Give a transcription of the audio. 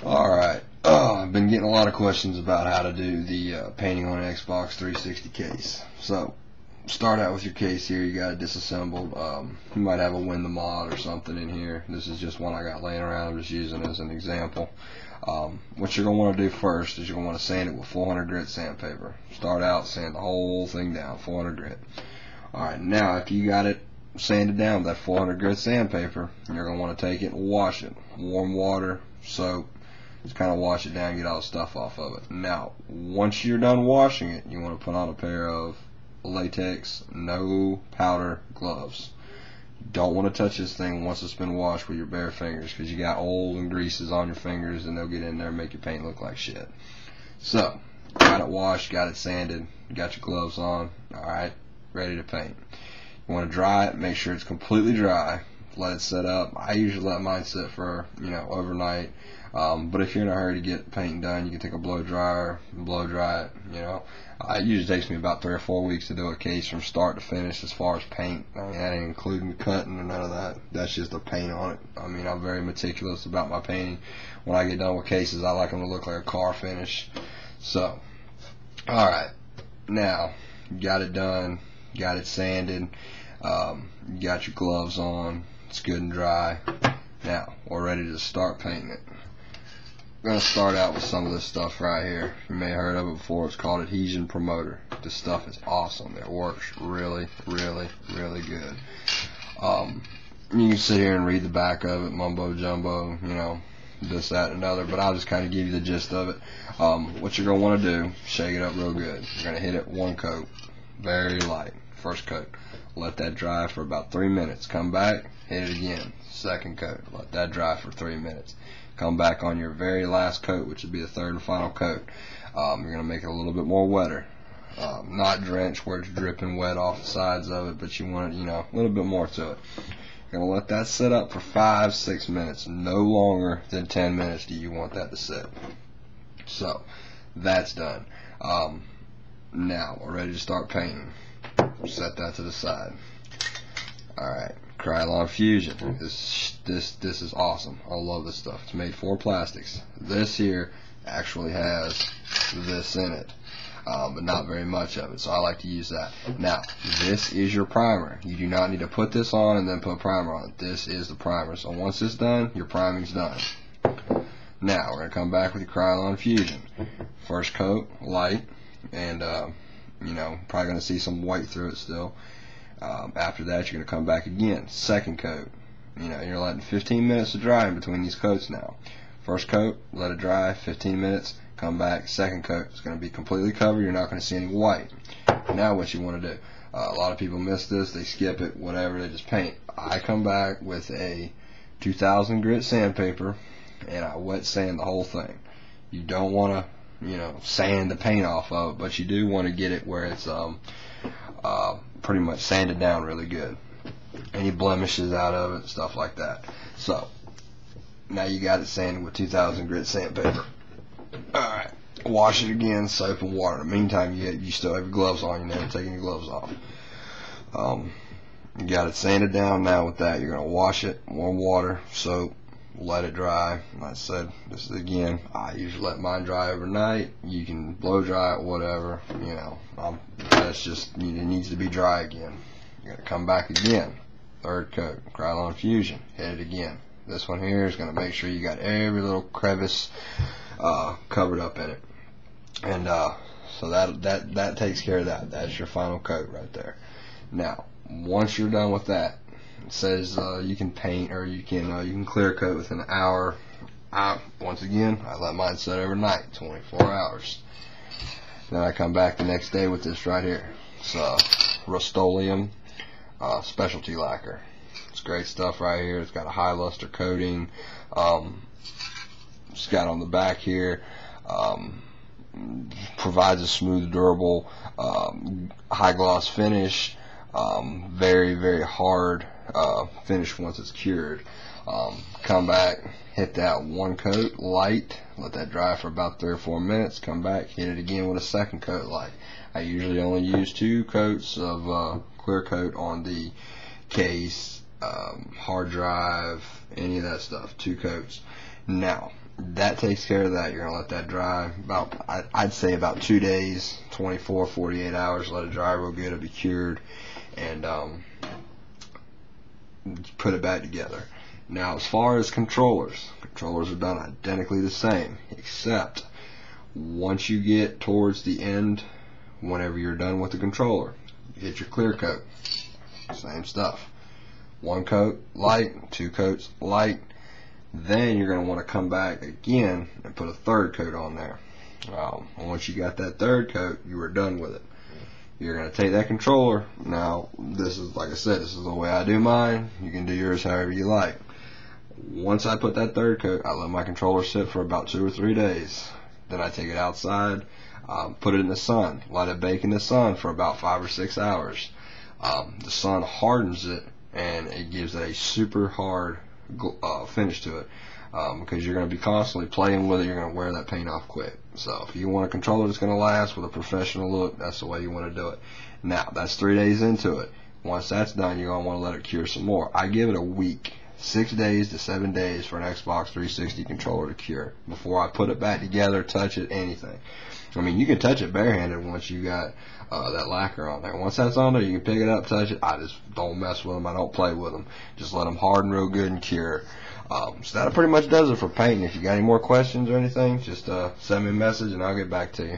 Alright, I've been getting a lot of questions about how to do the painting on an Xbox 360 case. So, start out with your case here. You got it disassembled. You might have a Win the Mod or something in here. This is just one I got laying around. I'm just using it as an example. What you're going to want to do first is you're going to want to sand it with 400 grit sandpaper. Start out, sand the whole thing down, 400 grit. Alright, now after you got it sanded down with that 400 grit sandpaper, you're going to want to take it and wash it. Warm water, soap. Just kind of wash it down and get all the stuff off of it. Now, once you're done washing it, you want to put on a pair of latex, no powder gloves. You don't want to touch this thing once it's been washed with your bare fingers, because you got oil and greases on your fingers and they'll get in there and make your paint look like shit. So, got it washed, got it sanded, got your gloves on, alright, ready to paint. You want to dry it, make sure it's completely dry, let it set up. I usually let mine sit for, overnight. But if you're in a hurry to get painting done, you can take a blow dryer and blow dry it. It usually takes me about 3 or 4 weeks to do a case from start to finish as far as paint. I mean, that ain't including cutting or none of that. That's just the paint on it. I mean, I'm very meticulous about my painting. When I get done with cases, I like them to look like a car finish. So, alright, now, you got it done, got it sanded, you got your gloves on, it's good and dry. Now, we're ready to start painting it. I'm going to start out with some of this stuff right here. You may have heard of it before. It's called Adhesion Promoter. This stuff is awesome. It works really, really, really good. You can sit here and read the back of it, mumbo jumbo, this, that, and another, but I'll just kind of give you the gist of it. What you're going to want to do, shake it up real good. You're going to hit it one coat, very light, first coat. Let that dry for about 3 minutes. Come back, hit it again, second coat. Let that dry for 3 minutes. Come back on your very last coat, which would be the third and final coat. You're going to make it a little bit more wetter. Not drenched where it's dripping wet off the sides of it, but you want it, a little bit more to it. You're going to let that sit up for 5-6 minutes. No longer than 10 minutes do you want that to sit. So, that's done. Now, we're ready to start painting. Set that to the side. Alright, Krylon Fusion. This is awesome. I love this stuff. It's made for plastics. This here actually has this in it, but not very much of it, so I like to use that. Now, this is your primer. You do not need to put this on and then put primer on. This is the primer. So once it's done, your priming's done. Now, we're going to come back with your Krylon Fusion. First coat, light, and probably going to see some white through it still. After that, you're going to come back again. Second coat. You're letting 15 minutes to dry in between these coats now. First coat, let it dry, 15 minutes, come back. Second coat, it's going to be completely covered. You're not going to see any white. Now what you want to do. A lot of people miss this. They skip it, whatever. They just paint. I come back with a 2000 grit sandpaper, and I wet sand the whole thing. You don't want to sand the paint off of it, but you do want to get it where it's pretty much sanded down really good. Any blemishes out of it, stuff like that. So, now you got it sanded with 2000 grit sandpaper. Alright, wash it again, soap and water. In the meantime, you still have your gloves on. You're never taking your gloves off. You got it sanded down. Now with that, you're going to wash it, warm water, soap, let it dry. Like I said, this is again, I usually let mine dry overnight. You can blow dry it, whatever. That's just, it needs to be dry again. You're going to come back again. Third coat, Krylon Fusion. Hit it again. This one here is going to make sure you got every little crevice covered up in it. And so that takes care of that. That's your final coat right there. Now, once you're done with that, it says you can paint, or you can clear coat within an hour. Once again, I let mine set overnight, 24 hours. Then I come back the next day with this right here. It's Rust-Oleum specialty lacquer. It's great stuff right here. It's got a high luster coating. It's got on the back here. Provides a smooth, durable, high gloss finish. Very, very hard finish once it's cured. Come back, hit that one coat light, let that dry for about 3 or 4 minutes. Come back, hit it again with a second coat light. I usually only use 2 coats of clear coat on the case. hard drive, any of that stuff, 2 coats. Now, that takes care of that. You're going to let that dry about, I'd say about 2 days, 24, 48 hours. Let it dry real good. It'll be cured. And put it back together. Now, as far as controllers are done identically the same, except once you get towards the end, whenever you're done with the controller, you get your clear coat. Same stuff. 1 coat light, 2 coats light. Then you're going to want to come back again and put a 3rd coat on there. Once you got that 3rd coat, you were done with it. You're going to take that controller. Now, this is, like I said, this is the way I do mine. You can do yours however you like. Once I put that 3rd coat, I let my controller sit for about 2 or 3 days. Then I take it outside, put it in the sun, let it bake in the sun for about 5 or 6 hours. The sun hardens it, and it gives it a super hard finish to it, because you're going to be constantly playing with it. You're going to wear that paint off quick. So if you want a controller that's going to last with a professional look, that's the way you want to do it. Now, that's 3 days into it. Once that's done, you're going to want to let it cure some more. I give it a week, 6 days to 7 days for an Xbox 360 controller to cure before I put it back together, touch it, anything. I mean, you can touch it barehanded once you got that lacquer on there. Once that's on there, you can pick it up, touch it. I just don't mess with them. I don't play with them. Just let them harden real good and cure. So that pretty much does it for painting. If you got any more questions or anything, just send me a message and I'll get back to you.